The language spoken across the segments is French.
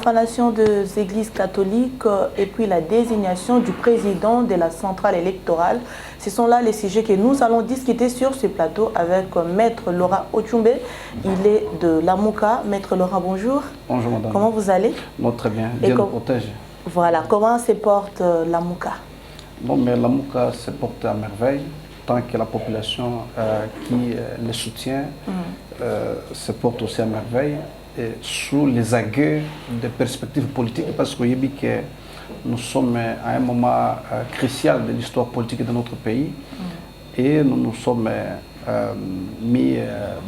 profanation des églises catholiques et puis la désignation du président de la centrale électorale. Ce sont là les sujets que nous allons discuter sur ce plateau avec Maître Laurent Otchoumbe. Il est de Lamouka. Maître Laurent, bonjour. Bonjour madame. Comment vous allez? Non, très bien. Dieu nous protège. Voilà, comment se porte Lamouka? Bon, mais Lamouka se porte à merveille, tant que la population qui les soutient se porte aussi à merveille, et sous les aguets des perspectives politiques, parce que nous sommes à un moment crucial de l'histoire politique de notre pays, et nous nous sommes mis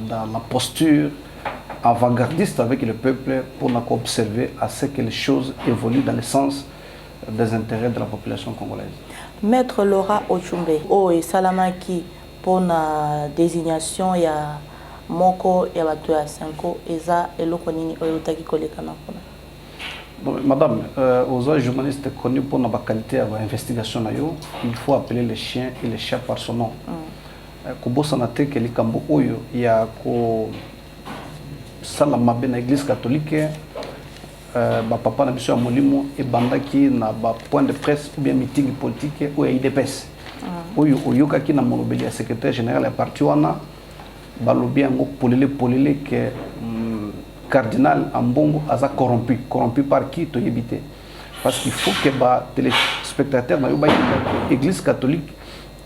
dans la posture avant-gardiste avec le peuple pour observer à ce que les choses évoluent dans le sens des intérêts de la population congolaise. Maître Laurent Otchoumbe, et Salamaki pour la désignation, il y a Moko et Batoya Senko, Eza et Lokonini Oyotaki Kolekana. Madame, aux journalistes connus pour la qualité de l'investigation, il faut appeler les chiens et les chats par son nom. Kubo sanate que les Kambo Oyo, il y a Salamabe na l'église catholique, papa na biso ya molimo et bandaki na point de presse ou bien meeting politique ou ya IDPS. Oyo oyoka ki na molobeli ya secrétaire général ya parti wana balobi yango polele que cardinal Ambongo aza corrompu par qui to yebite. Parce qu'il faut que téléspectateurs na yo ba église catholique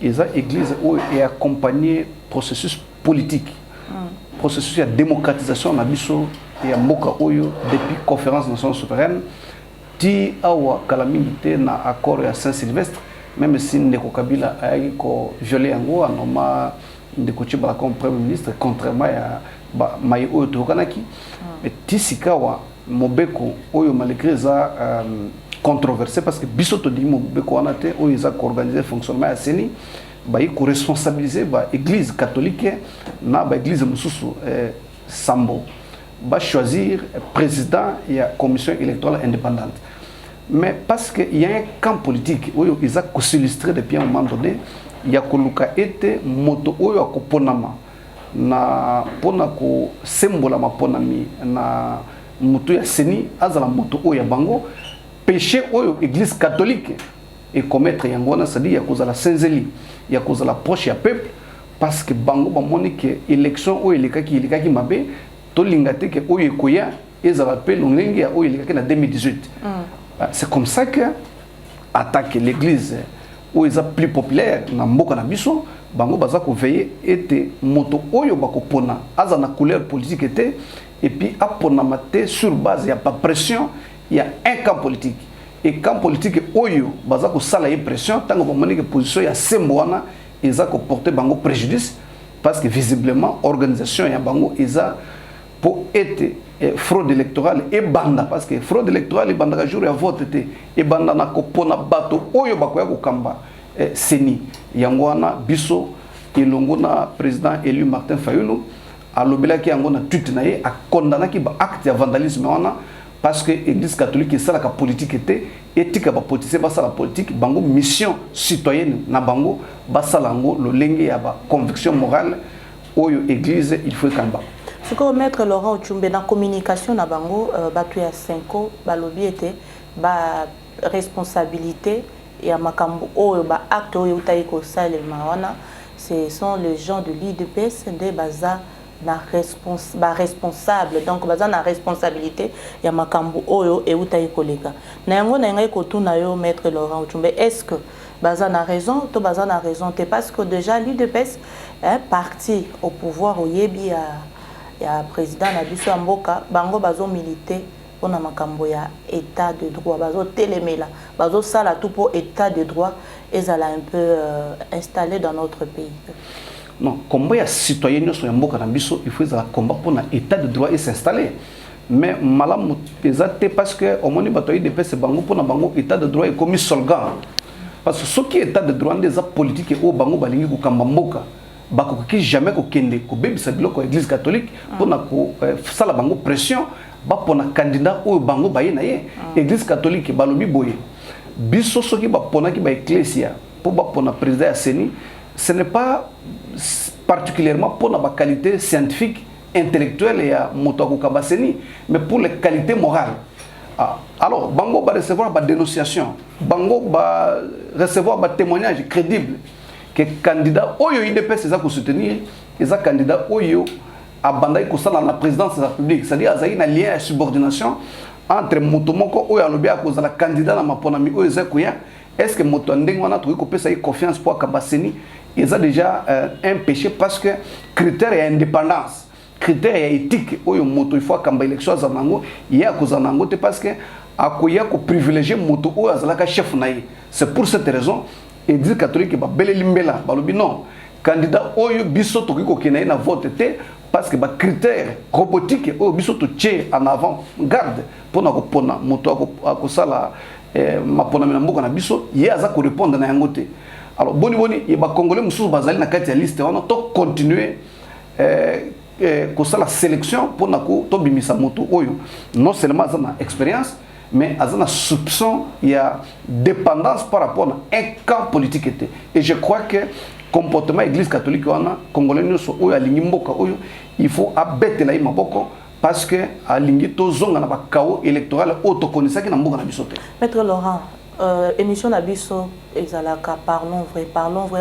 eza église où est accompagné processus politique. Processus de démocratisation na biso et à Moka Oyo depuis conférence nationale souveraine ti awa calamité na accord à Saint-Sylvestre, même si Ndeko Kabila a violé yango anoma Ndeko Tshibala comme premier ministre contrairement à Maï Oyo Tokanaki, mais tisikawa Mobeko Oyo malgré ça controversé parce que biso to di Mobeko anate Oyo za organiser fonctionnement à Seni ba ko responsabiliser ba église catholique na ba église mususu Sambo va choisir président et la commission électorale indépendante. Mais parce qu'il y a un camp politique où ils ont s'illustrer depuis un moment donné, il y a été moto où il y a ponama na pona ko sembola ma ponami na moto ya seni azala moto où ya bango péché où église catholique et commettre yangona c'est-à-dire il y a cause la senzeli, il y a cause la proche ya peuple parce que bango ba monique élection où il est qui mabe Tolingate que Oye Koya et ça rappelle l'Ongengue à Oye en 2018. C'est comme ça que attaque l'église où ils sont plus populaires dans Mboka na biso, bango bazako veiller était moto Oyo bako pona azana couleur politique était et puis apona maté sur base il y a pas pression, il y a un camp politique et camp politique Oyo bazako sala pression tant que monique position il y a semboana ils a porter bango préjudice parce que visiblement organisation ya bango isa pour être fraude électorale et banda parce que fraude électorale et banda jour ya vote était et banda na kopona bato oyo bakoya ko kamba seni yangwana biso elongona président élu Martin Fayulu alobela ki yangona tweet na ye a condamné ki ba acte de vandalisme wana parce que l'église catholique ça la politique était éthique ba politicien ba ça la politique bango mission citoyenne na bango ba salango lo lenge ya ba conviction morale oyo église il faut kamba. Ce que Maître Laurent Otchoumbe dans la communication na bango Batoya Senko balobi était ba responsabilité et à makambo o ba acte o utayi ko salema wana ce sont les gens de l'IDPS de baza na responsable donc baza na responsabilité ya makambo oyo e utayi koleka na yango na ngai ko tuna yo Maître Laurent Otchoumbe est-ce que baza na raison to baza na raison parce que déjà l'IDPS est parti au pouvoir au yebi il y a président Nabiso Mboka, bango bazo milité pour na makambo ya état de droit, bazo télémela, bazo sala tout pour état de droit et ça l'a un peu installé dans notre pays. Non, combat ya citoyen sur Mboka Nabiso, il faut ça combat pour na état de droit et s'installer. Mais malam pesate parce que au moins batoyi de pese bango pour na bango état de droit et commis solgan. Parce que ce qui est état de droit des politiques au bango balingi ko kamba Mboka. Bakoki jamais ko kende ko bebisa biloko église catholique pour na ko sala bango pression ba pona candidat o bango baye na ye église catholique balobi boye biso soki ba pona ki ba ecclesia pour ba pona président ya seni ce n'est pas particulièrement pour la qualité scientifique intellectuelle et moto ko kabaseni mais pour les qualités morales Alors, bango va recevoir des dénonciations, bango va recevoir des témoignages crédibles que candidat oyo IDPS eza ko soutenir, eza candidat oyo abandai ko sala la présidence de la République, c'est-à-dire azayi na lien de subordination entre moto moko oyo alobi akozala candidat na maponami oyo eza koya. Est-ce que moto ndenge wana to ko pesa confiance pour Kabaseni, ils ont déjà un péché parce que critère et indépendance, critère et éthique oyo moto il faut kamba élection za nango ya kozana nango te parce que akoya ko privilégier moto oyo azalaka chef naïe. C'est pour cette raison Église catholique ba bele limbela balobi non candidat oyo biso to ko kenaye na vote te parce que ba critère robotique oyo biso to tché en avant garde pour na ko pona moto ko sala mapona na mboka na biso ye aza ko répondre na yango te. Alors boni ye ba congolais mususu bazali na kati ya liste wana to continuer ko sala sélection pour na ko to bimisa moto oyo non seulement za na expérience mais à un soupçon, il y a dépendance par rapport à un camp politique. Et je crois que le comportement de l'Église catholique, Congolais, il faut abaisser la imaboko parce que à l'ingito zone na ba chaos électoral autoconnaissant qui na mboka na biso te. Maître Laurent, émission na biso ezalaka parlons vrai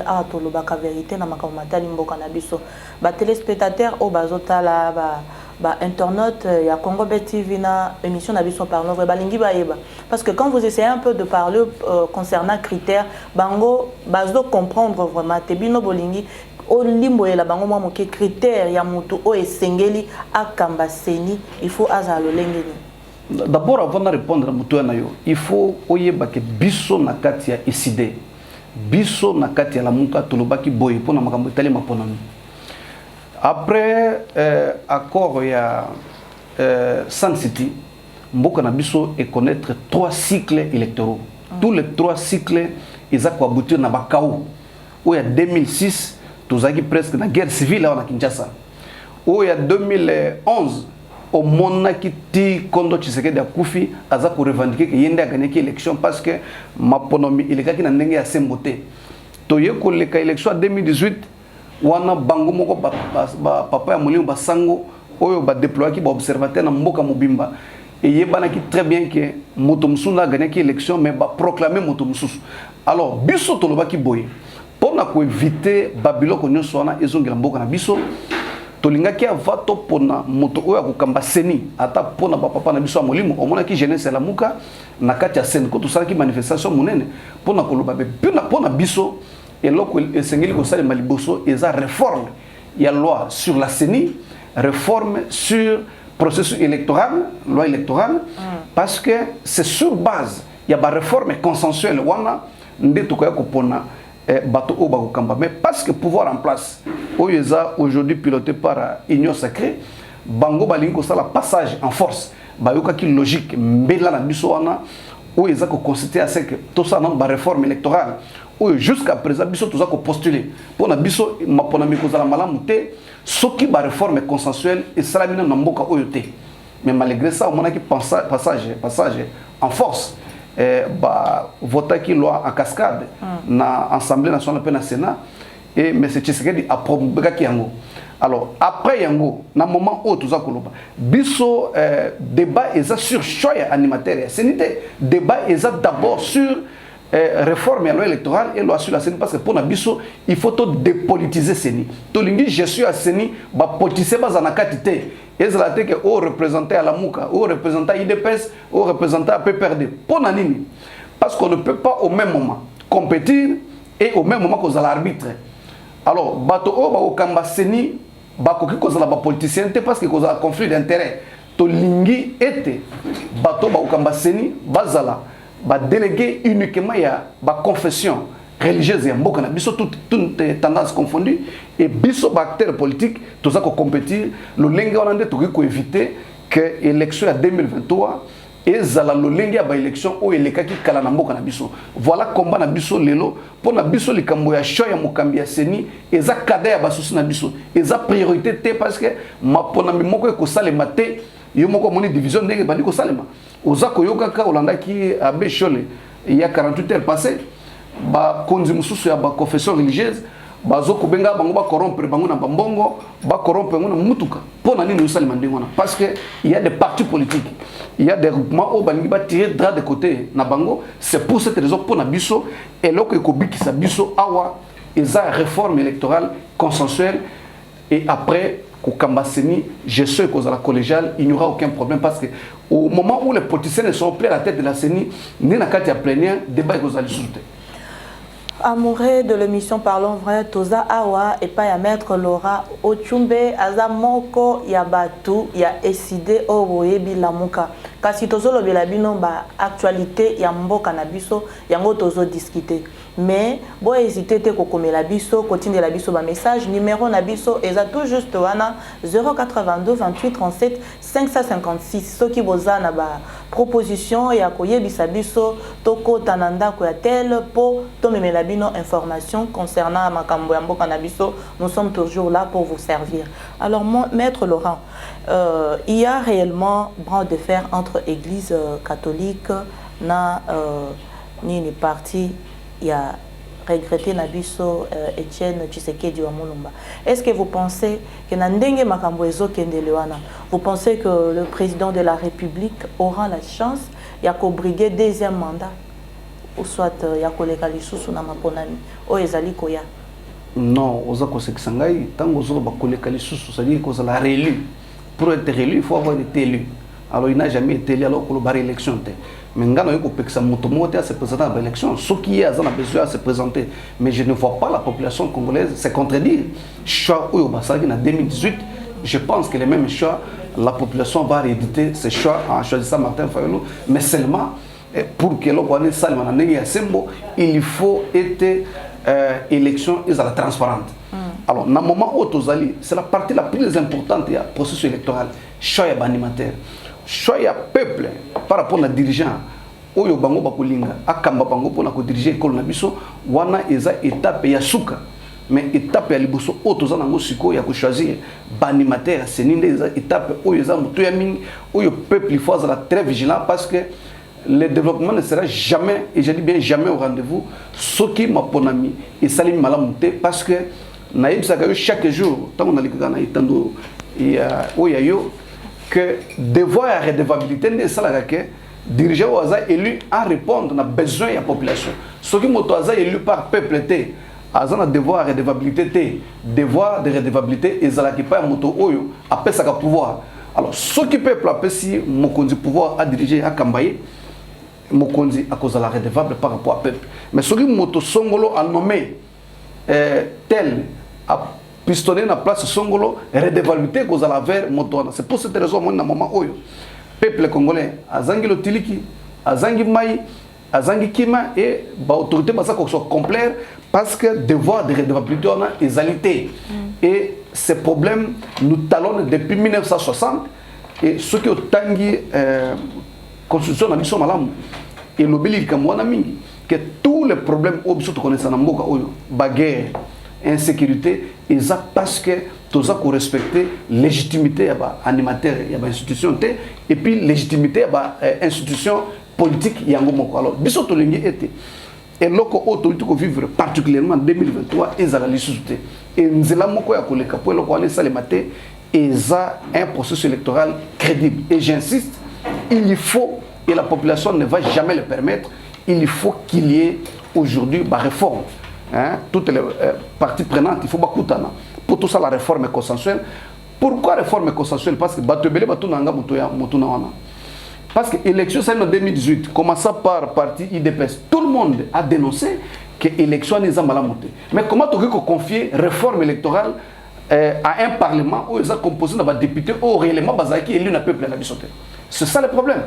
a tolobaka vérité na makamata limboka na biso. Ba téléspectateurs au bazotala ba internautes ya Congo Bet TV na émission na biso parlons vrai balingi baeba parce que quand vous essayez un peu de parler concernant critères bango bazo comprendre vraiment tebino bolingi o limbo la bango mwa moke critères ya mutu o esengeli akamba seni il faut azalo lengeni. D'abord avant de répondre à mutu na yo il faut oyeba ke biso na kati ya iside biso na kati ya la muka tolobaki boye pona makambo tali maponami. Après accord il y a Sun City, Mboka na biso et connaître 3 cycles électoraux. Tous les 3 cycles ils ont aboutir na bakao. Où il y a 2006, tous qui presque na guerre civile là à Kinshasa. Où il y a 2011, au mona qui ti Kondo Tshisekedi akufi aza ko revendiquer que yende a gagné l'élection parce que maponomi il est qui na ndenge ya semboté. Toye ko le élection 2018 wana bango moko papa ya molimo basango oyo ba déployer ki ba observateur na mboka mobimba et yebana ki très bien que moto musuna gagné ki élection mais ba proclamer moto mususu. Alors biso toloba ki boye pour na ko éviter babiloko nyonso wana ezongela mboka na biso tolinga ki avato pona moto oyo akokamba seni ata pona ba papa na biso ya molimo omona ki jeunesse la muka na kati ya scène ko to sala ki manifestation monene pona koloba be pona biso. Et là, il y a une réforme. Il y a une loi sur la CENI, réforme sur le processus électoral, loi électorale, parce que c'est sur base, il y a une réforme consensuelle. Mais parce que le pouvoir en place, aujourd'hui piloté par Union Sacrée, Bango Balingo, ça la passage en force. Bayoka qui logique, mbela na biso wana, où ils ont constaté à ce que tout ça non, réforme électorale. Jusqu'à présent, biso tout ça ko postuler pour na biso mapona mikozala malamu te soki ba réforme consensuelle et salamina na mboka oyo te. Mais malgré ça, on a qui passage en force ba voter qui loi en cascade na Assemblée nationale pe na Sénat et M. Tshisekedi approuvé ki yango. Alors après yango na moment où tout ça koloba biso débat est sur choix animateur c'est ni débat est d'abord sur réforme à loi électorale et loi sur la CENI parce que pour Nabiso il faut tout dépolitiser CENI. Tout l'ingi je suis à CENI ba politiser bas na quantité et ça que au représenter à la Mouka, au représenter IDPS, au représenter à PPRD. Pour nanini parce qu'on ne peut pas au même moment compétir et au même moment qu'on a l'arbitre. Alors bato o ba okamba CENI ba koki ko za ba politicien parce que ko za conflit d'intérêt. To lingi était bato ba okamba CENI bazala ba délégué uniquement ya ba confession religieuse ya mboka na biso toutes tendances confondues et biso ba acteur politique tout ça ko compétir le lenge on ande to ko éviter que élection ya 2023 et zala le lenge ya ba élection o elekaki kala na mboka na biso voilà combat na biso lelo pour na biso likambo ya choix ya mokambi ya CENI eza kada ya basusu na biso eza priorité te parce que mapona moko ko salema te yo moko moni division ndenge bandi ko salema Ozako yokaka olanda ki abe chole il y a 48 heures passées ba konzi mususu ya ba confession religieuse bazo kubenga bango ba corrompre bango na bambongo ba corrompre bango na mutuka pona nini usali mandingona parce que il y a des partis politiques, il y a des groupements au bangi ba tirer drap de côté na bango. C'est pour cette raison pona biso et loko ekobiki sa biso awa eza réforme électorale consensuelle et après Kambaseni, je sais qu'aux la collégiale, il n'y aura aucun problème parce que au moment où les politiciens ne sont plus à la tête de la CENI, ni na kati ya plénière, débat est aux alliés. Amoureux de l'émission Parlons Vrai, Toza Awa et pas ya maître Laura Ochumbe, Azamoko, Yabatu, ya Eside, Oboyebi, Lamuka. Kasi Tozo Lobelabino, ba actualité, Yambo Kanabiso, Yango Tozo discuter. Mais, bon, hésitez, comme la biso, continue la biso, message, numéro Nabiso, et ça tout juste, 082 28 37 556. Ce qui vous a ba proposition, et à koye bisabiso, toko tananda koyatel, pour tomber la bino information concernant Makambo Yambo Kanabiso, nous sommes toujours là pour vous servir. Alors, maître Laurent, il y a réellement bras de fer entre Église catholique, ni parti. Il y a regretté Nabiso Etienne Tshisekedi wa Mulumba. Est-ce que vous pensez que Nandenge Makambo Ezo Kendelewana, vous pensez que le président de la République aura la chance de briguer deuxième mandat ou soit Yakoleka Lisusu na Maponani ou Ezali Koya? Non, Ozako Seksangai, tant que Zoro Bakoleka Lisusu, c'est-à-dire qu'on l'a réélu. Pour être réélu, il faut avoir été élu. Alors il n'a jamais été élu alors qu'on a élection. Mais il a se présenter à l'élection. Ce qui est a besoin de se présenter. Mais je ne vois pas la population congolaise se contredire. Choix en 2018, je pense que les mêmes choix, la population va rééditer ces choix en choisissant Martin Fayulu. Mais seulement pour que l'on Salman il faut être élection transparente. Alors, dans le moment où c'est la partie la plus importante du processus électoral. Choix animateur. Choix peuple par rapport à dirigeant oyo bango bakolinga akamba bango pona ko diriger école na biso wana eza étape ya suka mais étape ya liboso otoza nango siko ya ko choisir banimateur c'est ninde eza étape oyo eza mutu ya mingi oyo peuple il faut être très vigilant parce que le développement ne sera jamais, et je dis bien jamais au rendez-vous, ce qui m'a ponami et salim malamute parce que naïb sakayo chaque jour tant on a les tando et oyayo que devoir et redevabilité ne sala que dirigeant oza élu à répondre à besoin de la population. Ce qui motoza élu par peuple té azana devoir et redevabilité té devoir de redevabilité et zala qui pas moto oyo après ça pouvoir. Alors ce qui peuple appelle si mokonzi pouvoir à diriger à Kambaye mokonzi à cause de la redevable par rapport à peuple. Mais ce qui moto songolo a nommé tel a pistonné na place songolo redevabilité cause la vers motona. C'est pour cette raison moi na moment oyo peuple congolais azangi lotiliki azangi mai azangi kima et ba autorité basa ko soit complet parce que devoir de redevabilité on a égalité et ces problèmes nous talonnent depuis 1960 et ce qui tangi constitution na biso malamu et lobeli kamwana mingi que tous les problèmes obso to connaissance na mboka oyo baguerre insécurité et ça parce que tout ça qu'on respecter légitimité ya ba animateur ya ba institution té et puis légitimité ya ba institution politique yango moko. Alors biso to lingi été et loko autorité ko vivre particulièrement en 2023 ezala lisuté et nzela moko ya koleka po loko ale salemate et ça un processus électoral crédible et j'insiste il faut et la population ne va jamais le permettre il faut qu'il y ait aujourd'hui ba réforme. Hein, toutes les parties prenantes, il faut bakutana. Pour tout ça, la réforme est consensuelle. Pourquoi réforme est consensuelle? Parce que Batebele Batunanga Mutunawana. Parce que l'élection, c'est en 2018, commençant par parti IDPS, tout le monde a dénoncé que l'élection n'est pas malamouté. Mais comment tu peux confier réforme électorale à un parlement où ils ont composé dans des députés où réellement Bazaki élu n'a peuple à la bisoté? C'est ça le problème.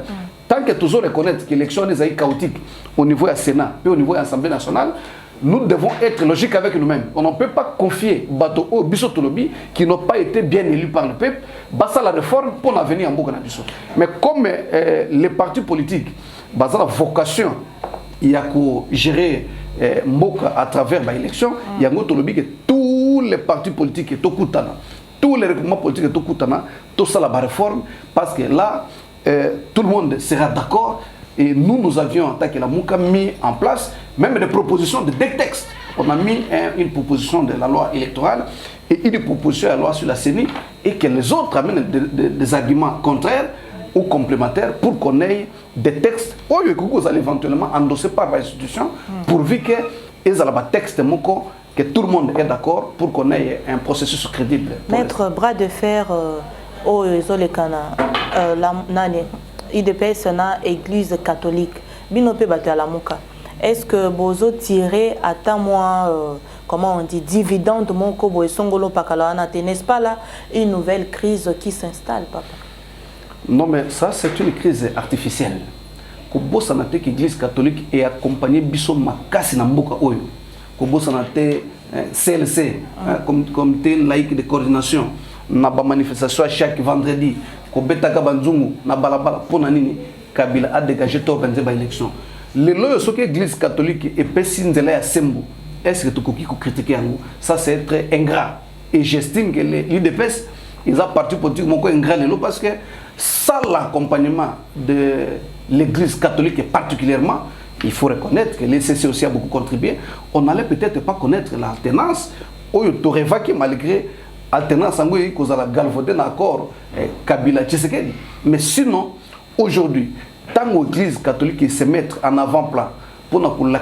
Tant que toujours reconnaître que l'élection est chaotique au niveau du Sénat et au niveau de l'Assemblée nationale, nous devons être logiques avec nous-mêmes. On ne peut pas confier Bato au Bissotolobi qui n'ont pas été bien élus par le peuple. Basa la réforme pour l'avenir en Bokana Bissot. Mais comme les partis politiques, basa la vocation, il y a qu'à gérer Mboka à travers l'élection, il y a que tous les partis politiques et tous les regroupements politiques et tout ça la réforme parce que là, tout le monde sera d'accord. Et nous avions, en tant que la Mouka, mis en place même des propositions de des textes On a mis une proposition de la loi électorale et une proposition de la loi sur la CENI et que les autres amènent des arguments contraires ou complémentaires pour qu'on ait des textes que vous allez éventuellement endosser par l'institution pourvu que les textes que tout le monde est d'accord pour qu'on ait un processus crédible. Maître, bras de fer au IDPS na église catholique binope batalamuka. Est-ce que vous tirez à ta moi comment on dit dividende mon kobo et songolo pakalaana, n'est-ce pas là une nouvelle crise qui s'installe, papa? Non, mais ça c'est une crise artificielle. Kobo sanate l'église catholique est accompagnée biso makasi na mboka oyo. Kobo sanate CLC comité laïque de coordination na ba manifestation chaque vendredi ko betaka banzungu na balabala pona nini Kabila a dégagé to organiser ba élection. Le loyo soki église catholique et pesi nzela ya sembo. Est-ce que tu peux critiquer yango? Ça c'est très ingrat et j'estime que l'UDPS ils ont parti politique mon ingrat parce que sans l'accompagnement de l'église catholique et particulièrement il faut reconnaître que l'ECC aussi a beaucoup contribué. On n'allait peut-être pas connaître l'alternance ou aurait vaqué malgré alternance en Goyi cause à la galvaudé d'accord Kabila Tshisekedi. Mais sinon aujourd'hui tant que l'église catholique se mettre en avant-plan pour la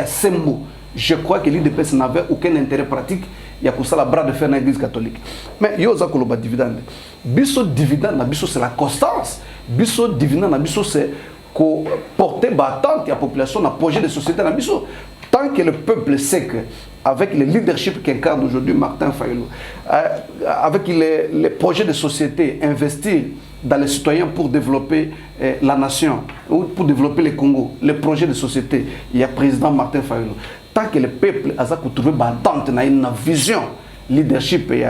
sembo, je crois que l'UDPS n'avait aucun intérêt pratique. Il y a ça la bras de fer dans l'église catholique. Mais il y a aussi le dividende. Biso dividende, c'est la constance. Biso dividende, c'est porter battante à la population dans le projet de société. Tant que le peuple sait que, avec le leadership qu'incarne aujourd'hui Martin Fayulu, avec les projets de société, investir dans les citoyens pour développer la nation, ou pour développer le Congo, les projets de société, il y a le président Martin Fayulu. Tant que le peuple a trouvé battante dans une vision, leadership et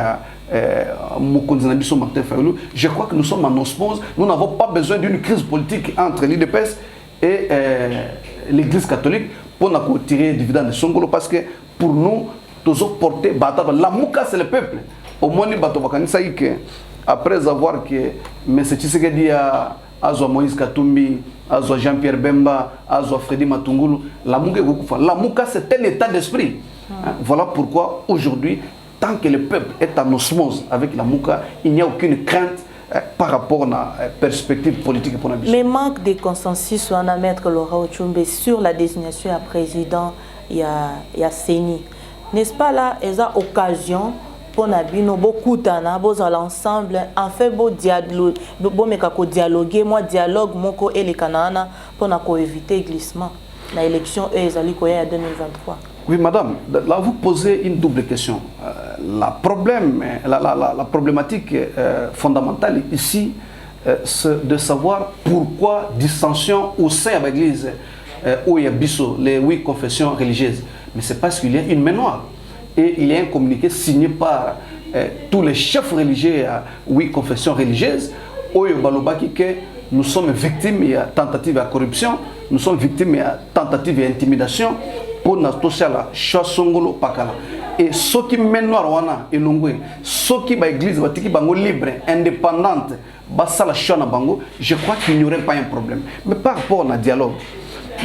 je crois que nous sommes en osmose. Nous n'avons pas besoin d'une crise politique entre l'UDPS et l'église catholique pour nous tirer dividende de Songolo parce que pour nous, nous avons porté bataille. La mouka c'est le peuple. Au moins, après avoir que M. Tshisekedi a Moïse Katumbi, Jean-Pierre Bemba, Freddy Matungulu, la mouka c'est un état d'esprit. Voilà pourquoi aujourd'hui, tant que le peuple est en osmose avec la mouka, il n'y a aucune crainte par rapport à la perspective politique pour la mission. Mais manque de consensus sur la maître Laura Ochumbe sur la désignation à président, il y a CENI. N'est-ce pas là, il y a occasion pour nous beaucoup à l'ensemble, en fait, dialoguer, moi dialogue, mon et les Canana pour éviter le glissement. La élection est en 2023. Oui, madame, là vous posez une double question. La problématique fondamentale ici, c'est de savoir pourquoi dissension au sein de l'église où il y a les 8 confessions religieuses. Mais c'est parce qu'il y a une mémoire. Et il y a un communiqué signé par tous les chefs religieux à 8 confessions religieuses où il y a que nous sommes victimes de tentatives de corruption, nous sommes victimes de tentatives d'intimidation pour notre la Chasongolo Pakala. Et ce qui mène à et Longwe, ce qui est l'église libre, indépendante, je crois qu'il n'y aurait pas un problème. Mais par rapport au dialogue,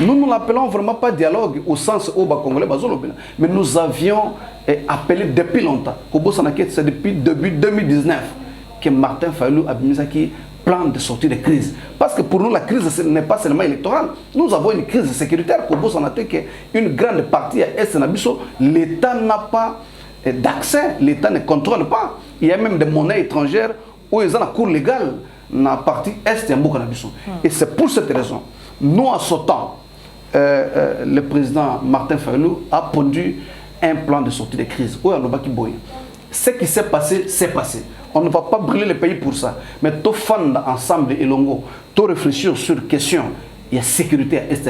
nous ne l'appelons vraiment pas dialogue au sens où Congolais, mais nous avions appelé depuis longtemps. C'est depuis début 2019 que Martin Fayulu a mis qui plan de sortie de crise. Parce que pour nous, la crise ce n'est pas seulement électorale. Nous avons une crise sécuritaire. Une grande partie à Est Nabiso, l'État n'a pas d'accès, l'État ne contrôle pas. Il y a même des monnaies étrangères où ils ont la cour légale dans la partie Est Nabiso. Et c'est pour cette raison, nous en ce temps, le président Martin Fayulu a pondu un plan de sortie de crise. Ce qui s'est passé, c'est passé. On ne va pas brûler le pays pour ça. Mais tout fan ensemble et longo, tout réfléchir sur la question, il y a sécurité à Est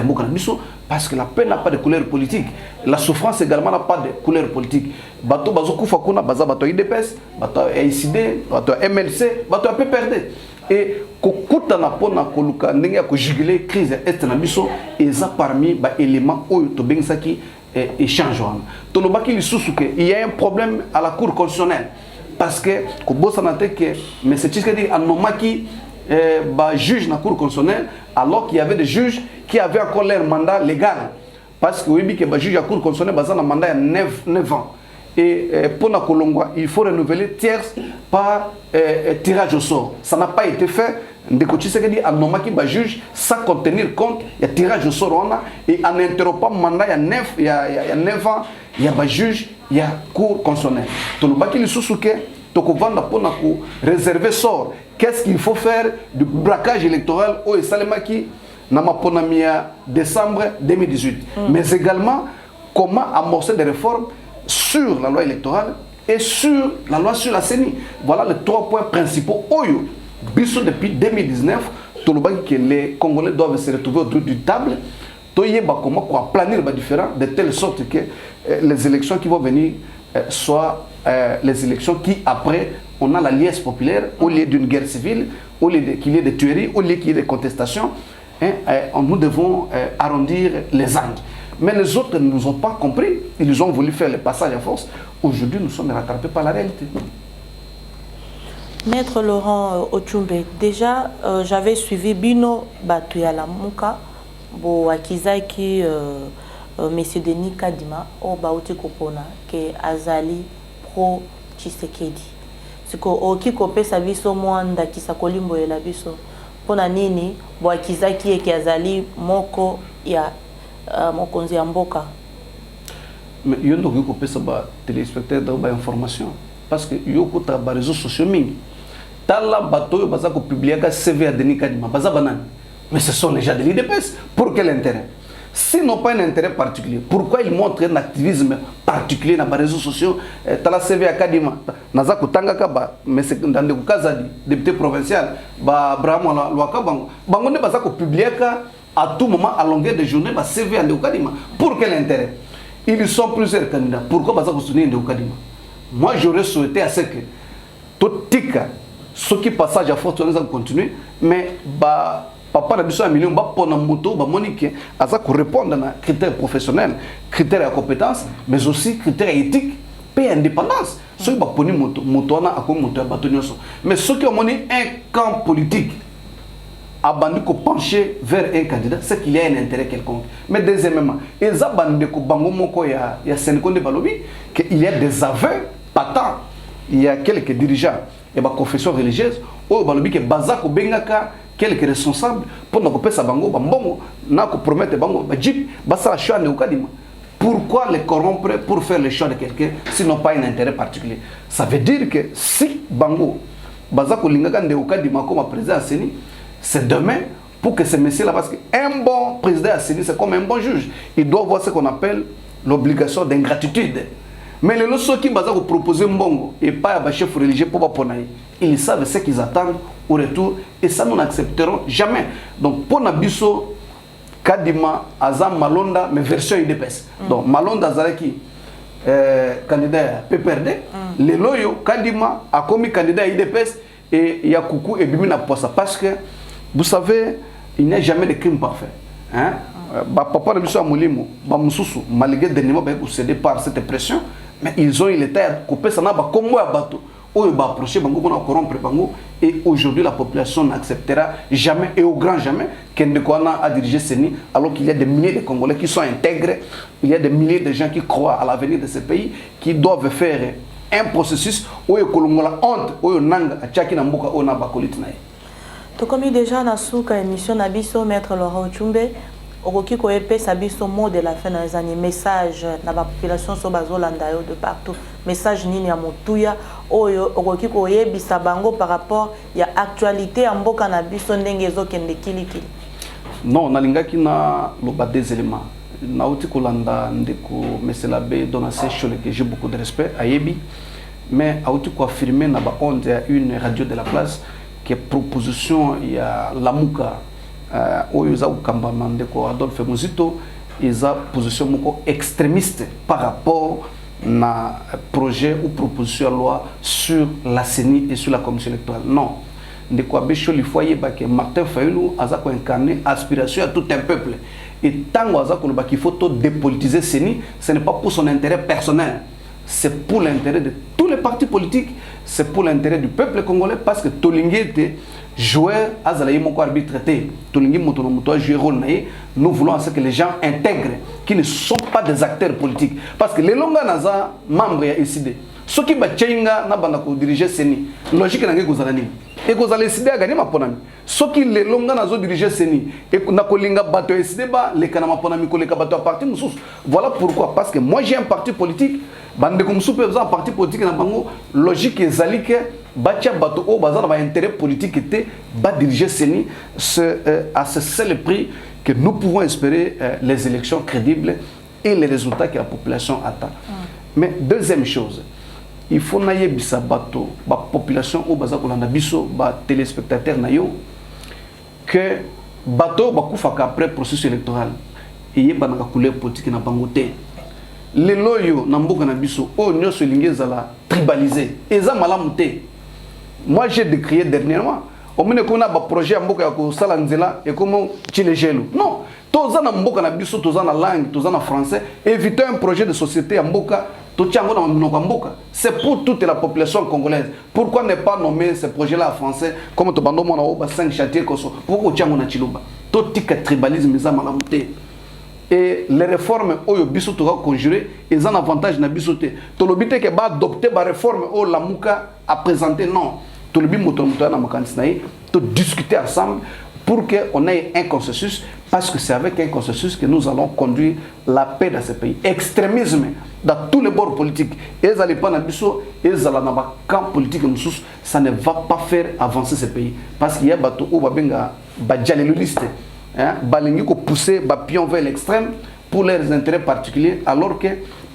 parce que la paix n'a pas de couleur politique. La souffrance également n'a pas de couleur politique. Bato bazo kufa kuna baza bato IDPS, bato AICD, bato MLC, bato PPRD. Et kokuta na pona koluka ndenge ko juguler crise Est na biso eza parmi ba éléments oyo to bengsaki échange wana. To lobaki lisusu que il y a un problème à la cour constitutionnelle. Parce que, M. Tshisekedi a nommé juge dans la Cour constitutionnelle, alors qu'il y avait des juges qui avaient encore leur mandat légal. parce que oui, que le juge à cour constitutionnelle a un mandat de 9 ans. Et pour la Colombo, il faut renouveler tierce par tirage au sort. Ça n'a pas été fait. Ndeko Tshisekedi a nommé qui juge sans contenir compte, il y a tirage au sort et en interrompant le mandat il y a 9 ans, il y a juge, il y a cour constitutionnelle. Tout le baki li susuke, to ko vanda pour réserver sort. Qu'est-ce qu'il faut faire du braquage électoral au Salemaki na maponamia décembre 2018. Mais également comment amorcer des réformes sur la loi électorale et sur la loi sur la CENI. Voilà les 3 points principaux. Oyo, biso depuis 2019, tout le monde que les Congolais doivent se retrouver autour d'une table. Toyeba comment quoi planir les différents de telle sorte que les élections qui vont venir soient les élections qui après on a la liesse populaire au lieu d'une guerre civile, au lieu qu'il y ait des tueries, au lieu qu'il y ait des contestations. Nous devons arrondir les angles. Mais les autres ne nous ont pas compris. Ils ont voulu faire le passage à force. Aujourd'hui, nous sommes rattrapés par la réalité. Maître Laurent Ochumbe, déjà, j'avais suivi Bino Batuyala Muka, Bo Akizaki, M. Denis Kadima, au Baouti Kopona, que Azali pro Tshisekedi. C'est que Oki Kope Sabiso Mwanda Kisakolimbo et la Biso. Pona nini, Bo Akizaki et Azali Moko ya. Mokonzi ya mboka. Mais il y a des téléspectateurs de information parce que il y a des réseaux sociaux mingi. Tala bateau baza ko publier ka CV à Denis Kadima baza banane. Mais ce sont les gens de l'IDPS. Pour quel intérêt? S'ils n'ont pas un intérêt particulier, pourquoi ils montrent un activisme particulier dans les réseaux sociaux? Tala CV à Kadima, naza ko tangaka ba mais c'est dans le Kazadi, député provincial, ba Brahma Loaka bango. Bango ne baza ko publier ka à tout moment, à longueur de journée, va servir à Ndéoukadima. Pour quel intérêt? Ils sont plusieurs candidats. Pourquoi va ça soutenir Ndéoukadima? Moi, j'aurais souhaité à ce que tout tika, ce qui passage à force, on continue, mais papa n'a besoin un million, pour la moto, monique, à ça qu'on réponde à critères professionnels, critères de compétence, mais aussi critères éthiques, paix indépendance. Ceux qui ont pris moto, mais ceux qui ont mené un camp politique, abandonné ko pencher vers un candidat, c'est qu'il y a un intérêt quelconque. Mais deuxièmement, ils abandonnent ko bango moko ya Sénéconde balobi qu'il y a des aveux patents. Il y a quelques dirigeants et ba confession religieuse au balobi que bazako bengaka quelques responsables pour na ko pesa bango ba mbongo na ko promettre bango ba jip ba sala choix ne okadima. Pourquoi les corrompre pour faire le choix de quelqu'un s'ils n'ont pas un intérêt particulier? Ça veut dire que si bango bazako lingaka ne okadima comme président Seni, c'est demain pour que ces messieurs-là, parce qu'un bon président à Séni, c'est comme un bon juge. Il doit voir ce qu'on appelle l'obligation d'ingratitude. Mais les lorsqu'ils qui vont proposer un bon et pas un chef religieux pour Ponaï, ils savent ce qu'ils attendent au retour et ça nous n'accepterons jamais. Donc pour Nabiso, Kadima, Azam Malonda, mais version IDPS. Donc Malonda Azaraki, candidat PPRD, les loyaux, Kadima a commis candidat IDPS et Yakoukou et Bimina Poissa parce que vous savez, il n'y a jamais de crime parfait. Hein? Papa de M. Amolimo, malgré des niveaux cédés par cette pression, mais ils ont eu l'état à couper ça comme moi à bateau. Et aujourd'hui, la population n'acceptera jamais et au grand jamais qu'Ndekouana a dirigé Seni, alors qu'il y a des milliers de Congolais qui sont intégrés, il y a des milliers de gens qui croient à l'avenir de ce pays, qui doivent faire un processus où il y a la honte, où il y a nanga, à Tchaki Namboka, où il y a Bakolitnaï. Comme déjà dans la émission Nabiso, Maître Laurent Ochumbe, Oroki Koepe Sabiso mot de la fin dans les années message dans la population sur Bazolanda de partout message nini ya motuya oyo Oroki Koyebi Sabango par rapport ya actualité en mboka na biso ndenge ezokende kilikili. Non, nalingaki na loba des éléments. Nauti kolanda ndeko Meselabe dona sechole que j'ai beaucoup de respect ayebi mais auti ko affirmer na ba onde ya une radio de la place que proposition il y a Lamuka oyoza ukambama ndeko Adolphe Muzito isa position moko extrémiste par rapport na projet ou proposition de loi sur la CENI et sur la commission électorale. Non, ndeko Abesho li foyer ba que Martin Fayulu aza ko incarner aspiration à tout un peuple et tant aza ko ba qu'il faut dépolitiser CENI, ce n'est pas pour son intérêt personnel. c'est pour l'intérêt de tous les partis politiques, c'est pour l'intérêt du peuple congolais, parce que Tolingi était joueur, Azalaï Moko arbitre, Tolingi Motonomoto a joué rôle. Nous voulons à ce que les gens intègrent, qui ne sont pas des acteurs politiques. Parce que les longs naza membres et décidé. Ceux qui batchenga na banda ko diriger Seni, logique na ngeko zalani. Et ko zala décider à gagner ma ponami. Ceux qui les longs nazo diriger Seni, et na ko linga bato décider ba les kanama ponami ko les bato à parti musus. Voilà pourquoi, parce que moi j'ai un parti politique, bande comme soupe un parti politique na bango, logique et zalike batia bato o bazar ba intérêt politique était ba diriger Seni, à ce seul prix que nous pouvons espérer les élections crédibles et les résultats que la population attend. Mais deuxième chose, il faut naïe bisa bato, la population au baza kolanda biso, ba téléspectateurs nayo, que bato ba koufaka après processus électoral, et y a ba couleur politique na bangote. Les loyo na mboka na biso, o nyoso linge zala tribalisé, eza malamute. Moi j'ai décrié dernièrement, on m'a dit qu'on a un projet à mboka ko sala nzela et comment chile gelo. Non, tous en mboka na biso, tous en langue, tous en français, éviter un projet de société à mboka. C'est pour toute la population congolaise. Pourquoi ne pas nommer ce projet-là en français comme Tobando Monaoba 5 chantiers Koso? Pourquoi Tchango na Chiluba? Tout le tribalisme est malamouté. Et les réformes oyo biso to conjurer, ils ont un avantage na bisoté. To lobité que ba adopter ba réforme o la muka a présenté non. To lobi motomoto na makantisnaï, to discuter ensemble pour qu'on ait un consensus, parce que c'est avec un consensus que nous allons conduire la paix dans ce pays. Extrémisme dans tous les bords politiques, et les pas dans et les camp politique, ça ne va pas faire avancer ce pays. Parce qu'il y a bateau où babenga badjaléliste, balingi ko pousser pion vers l'extrême pour leurs intérêts particuliers, alors que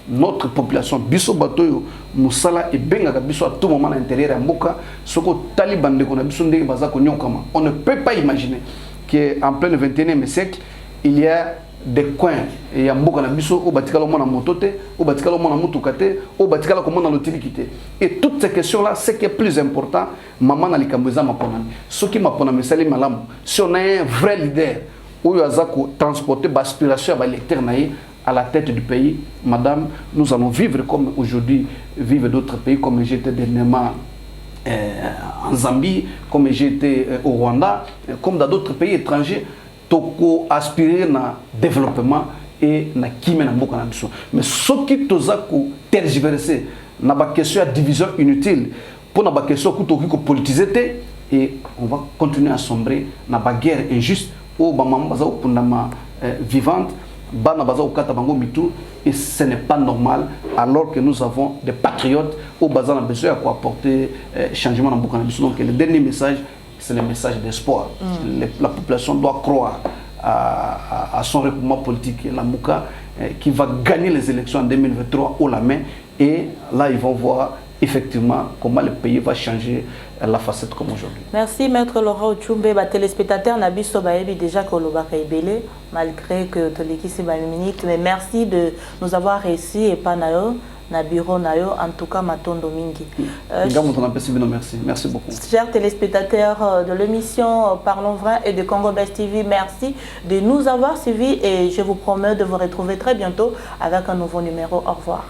notre population, biso bateau musala et benga biso à tout moment à l'intérieur de Mboka, soko taliban de kona biso ndenge baza konyo kama. On ne peut pas imaginer qu'en plein 21e siècle, il y a des coins et ya Mboka na biso au batikalo mona motote, au batikalo mona mutukate, au batikalo komona lotilikite. Et toutes ces questions là, ce qui est plus important, maman na likamboza maponami. Ce qui maponami sali malam, si on a un vrai leader où il y a transporter l'aspiration à l'électeur naïe à la tête du pays, madame, nous allons vivre comme aujourd'hui vivent d'autres pays, comme j'étais dernièrement en Zambie, comme j'étais au Rwanda, comme dans d'autres pays étrangers, toko aspirer na développement et na kimé na mboka na biso. Mais ce qui toza ko tergiverser na ba question de division inutile, pour na ba question ko toki ko politiser et on va continuer à sombrer na ba guerre injuste au ba mamba za opundama vivante. Et ce n'est pas normal alors que nous avons des patriotes au Bazan a besoin pour apporter changement dans beaucoup de. Donc le dernier message, c'est le message d'espoir. La population doit croire à son regroupement politique, la Mouka, qui va gagner les élections en 2023 haut la main. Et là, ils vont voir effectivement comment le pays va changer la facette comme aujourd'hui. Merci Maître Laurent Ochumbe, téléspectateur Nabiso Baebi déjà Kolobaka Ebele, malgré que Toliki c'est 20 minutes, mais merci de nous avoir réussi et pas nayo, na bureau nayo, en tout cas Matondo Mingi. Merci beaucoup. Chers téléspectateurs de l'émission Parlons Vrai et de Congo Best TV, merci de nous avoir suivis et je vous promets de vous retrouver très bientôt avec un nouveau numéro. Au revoir.